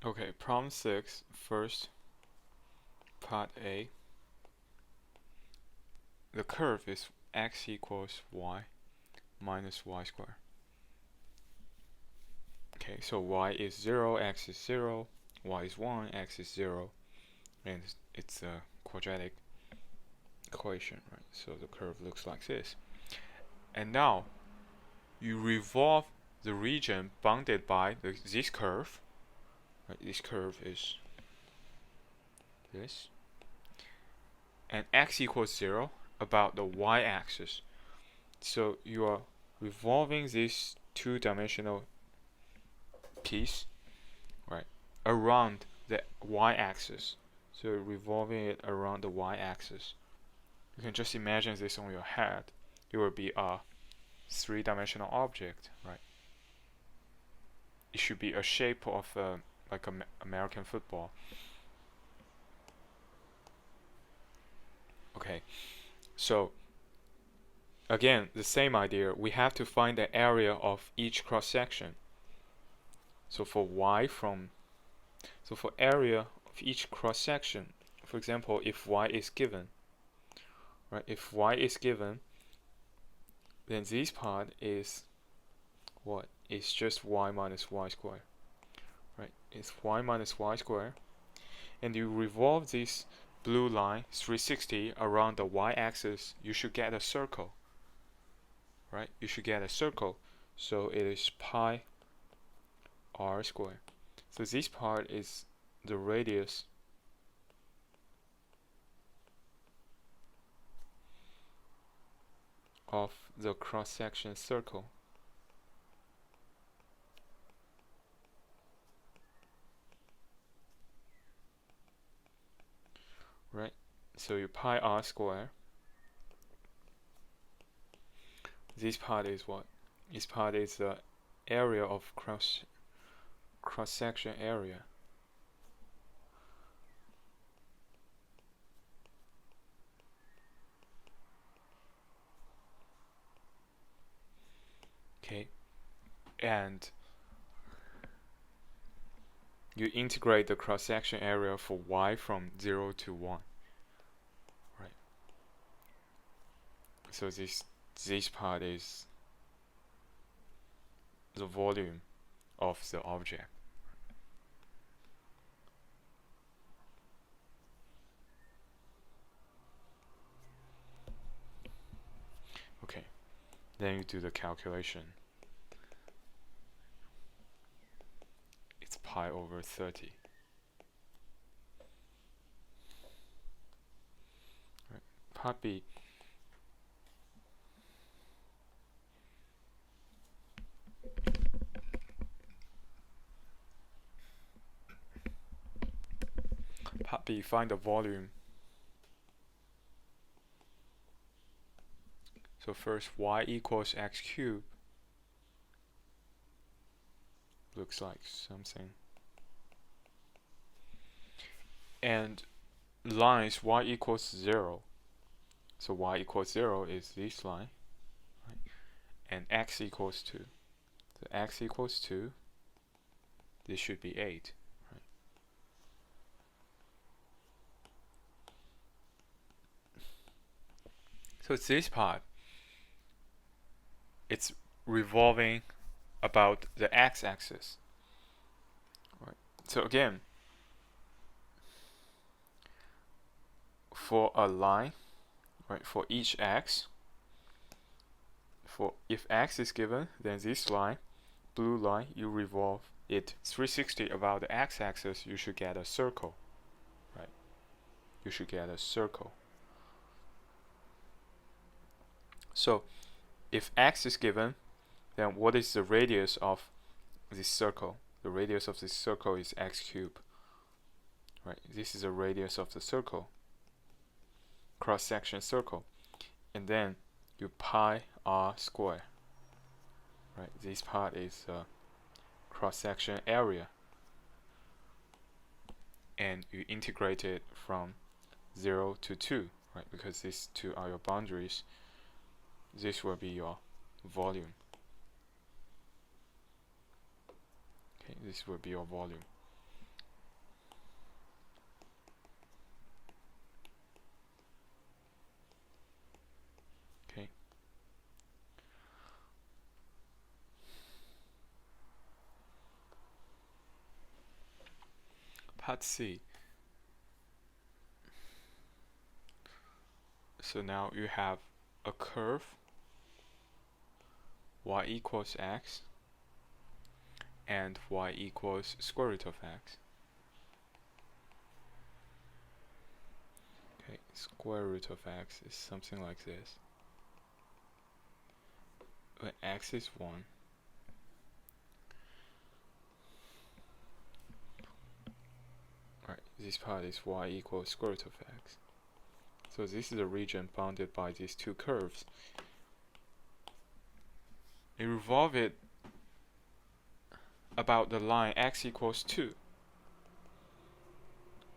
Okay, problem 6, first part A. The curve is x equals y minus y squared. Okay, so y is 0, x is 0, y is 1, x is 0, and it's a quadratic equation, right? So the curve looks like this. And now you revolve the region bounded by this curve. Right? This curve is this. And x equals 0 about the y-axis. So you are revolving this two-dimensional piece, right, around the y-axis. So revolving it around the y-axis. You can just imagine this on your head. It will be a three-dimensional object, right? It should be a shape of like American football. Okay, so again, the same idea. We have to find the area of each cross section. So for area of each cross section, for example, if y is given, right? If y is given, then this part is what? It's just y minus y squared, right? It's y minus y squared, and you revolve this blue line 360 around the y-axis, you should get a circle, right? You should get a circle. So it is pi r squared. So this part is the radius of the cross-section circle. Right? So you pi r squared. This part is what? This part is the area of cross-section area. Okay, and you integrate the cross-section area for y from 0 to 1. Right. So this part is the volume of the object. Okay, then you do the calculation. It's pi over 30. Right. Part B. Part B, find the volume. So first, y equals x cubed looks like something. And lines y equals 0. So y equals 0 is this line, right? And x equals 2. So x equals 2. This should be 8. Right? So it's this part. It's revolving about the x-axis. Right? So again, for a line, right, for each x, if x is given, then this line, blue line, you revolve it 360 about the x-axis, you should get a circle, right? You should get a circle. So if x is given, then what is the radius of this circle? The radius of this circle is x cubed, right? This is the radius of the circle, cross-section circle. And then you pi r square, right? This part is cross-section area, and you integrate it from 0 to 2, right? Because these two are your boundaries. This will be your volume. Okay, this will be your volume. Part C. So now you have a curve y equals x and y equals square root of x. Okay, square root of x is something like this. When x is 1, right, this part is y equals square root of x. So this is a region bounded by these two curves. You revolve it about the line x equals 2.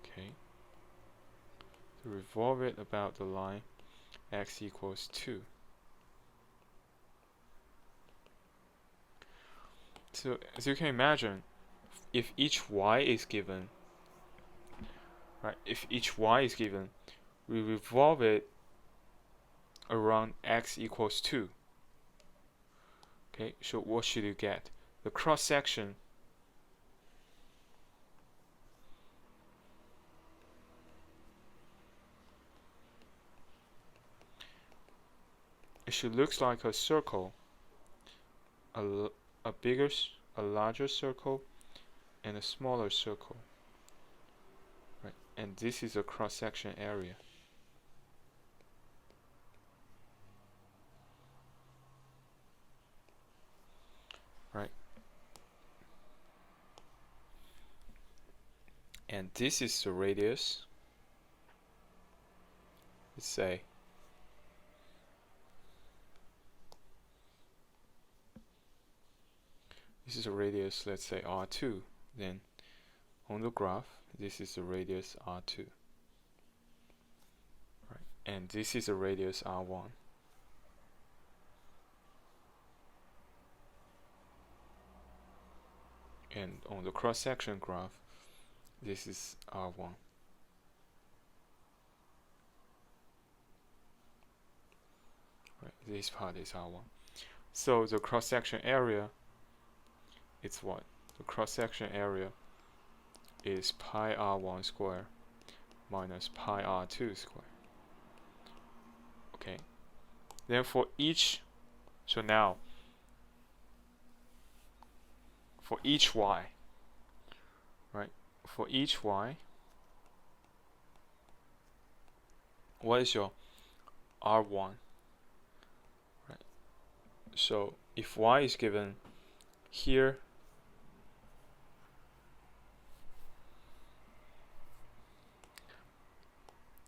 Okay. So revolve it about the line x equals 2. So as you can imagine, if each y is given, right, if each y is given, we revolve it around x equals 2. Okay, so what should you get? The cross section it should look like a circle, a larger circle, and a smaller circle, right? And this is a cross section area. Right? And this is the radius. Let's say this is a radius, let's say R2. Then on the graph, this is the radius R2. Right? And this is a radius R1. And on the cross-section graph, this is R1. Right, this part is R1. So the cross-section area, it's what? The cross-section area is pi R1 square minus pi R2 square. Okay. Then for each, so now, for each y, right? For each y, what is your R1? Right. So if y is given here,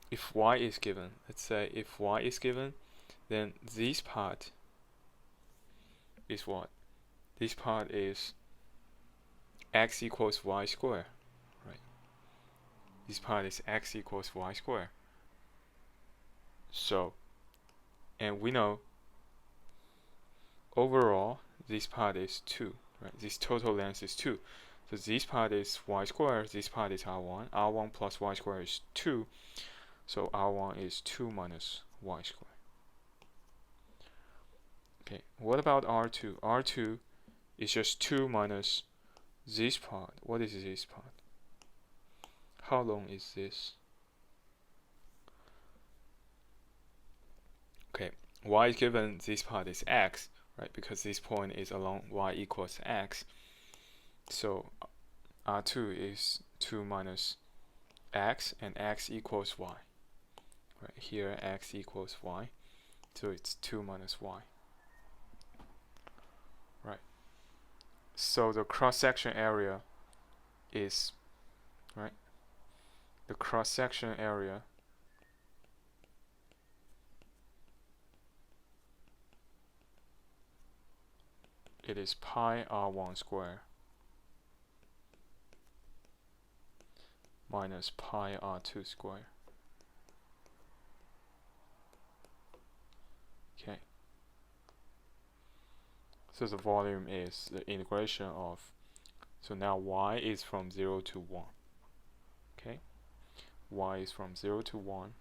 if y is given, let's say if y is given, then this part is what? This part is x equals y square, right? This part is x equals y square. So, and we know overall this part is 2, right? This total length is 2. So this part is y squared, this part is R1. R1 plus y squared is 2. So R1 is 2 minus y squared. Okay, what about R2? R2 is just 2 minus this part. What is this part? How long is this? Okay, y is given, this part is x, right? Because this point is along y equals x. So R2 is 2 minus x, and x equals y. Right here, x equals y. So it's 2 minus y. Right. So the cross-section area is, right? The cross-section area it is pi R1 square minus pi R2 square. Okay. So the volume is the integration of, so now y is from 0 to 1. Okay. Y is from 0 to 1.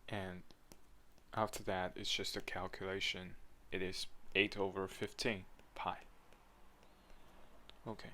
and after that it's just a calculation. It is 8/15 pi. Okay.